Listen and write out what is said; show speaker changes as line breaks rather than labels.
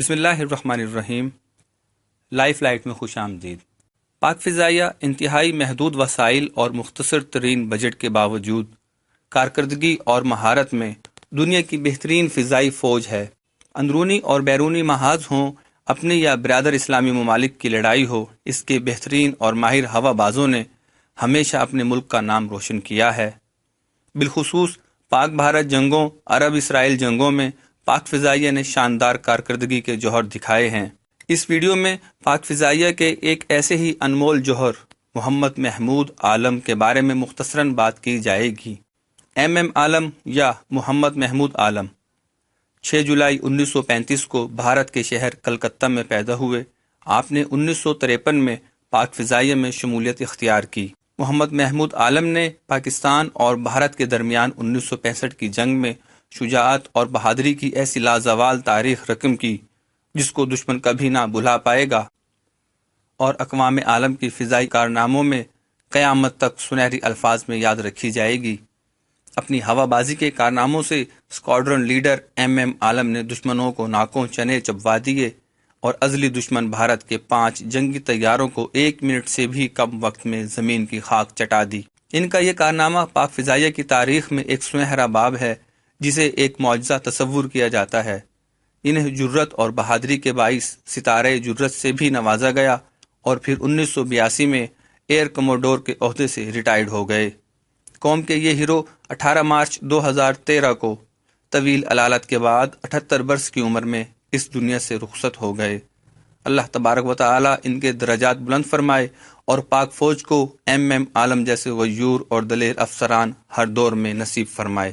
بسم اللہ الرحمن الرحیم۔ لائف لائٹ میں خوش آمدید۔ پاک فضائیہ انتہائی محدود وسائل اور مختصر ترین بجٹ کے باوجود کارکردگی اور مہارت میں دنیا کی بہترین فضائی فوج ہے۔ اندرونی اور بیرونی محاذ ہوں، اپنے یا برادر اسلامی ممالک کی لڑائی ہو، اس کے بہترین اور ماہر ہوا بازوں نے ہمیشہ اپنے ملک کا نام روشن کیا ہے۔ بالخصوص پاک بھارت جنگوں، عرب اسرائیل جنگوں میں پاک فضائیہ نے شاندار کارکردگی کے جوہر دکھائے ہیں۔ اس ویڈیو میں پاک فضائیہ کے ایک ایسے ہی انمول جوہر محمد محمود عالم کے بارے میں مختصراً بات کی جائے گی۔ ایم عالم یا محمد محمود عالم 6 جولائی 1935 کو بھارت کے شہر کلکتہ میں پیدا ہوئے۔ آپ نے 1953 میں پاک فضائیہ میں شمولیت اختیار کی۔ محمد محمود عالم نے پاکستان اور بھارت کے درمیان 1965 کی جنگ میں شجاعت اور بہادری کی ایسی لازوال تاریخ رقم کی جس کو دشمن کبھی نہ بھلا پائے گا، اور اقوام عالم کی فضائی کارناموں میں قیامت تک سنہری الفاظ میں یاد رکھی جائے گی۔ اپنی ہوا بازی کے کارناموں سے اسکواڈرن لیڈر ایم عالم نے دشمنوں کو ناکوں چنے چبوا دیے اور ازلی دشمن بھارت کے 5 جنگی طیاروں کو 1 منٹ سے بھی کم وقت میں زمین کی خاک چٹا دی۔ ان کا یہ کارنامہ پاک فضائیہ کی تاریخ میں ایک سنہرا باب ہے جسے ایک معجزہ تصور کیا جاتا ہے۔ انہیں جرت اور بہادری کے باعث ستارہ جرت سے بھی نوازا گیا اور پھر 1982 میں ایئر کموڈور کے عہدے سے ریٹائرڈ ہو گئے۔ قوم کے یہ ہیرو 18 مارچ 2013 کو طویل علالت کے بعد 78 برس کی عمر میں اس دنیا سے رخصت ہو گئے۔ اللہ تبارک و تعالی ان کے درجات بلند فرمائے اور پاک فوج کو ایم عالم جیسے غیور اور دلیر افسران ہر دور میں نصیب فرمائے۔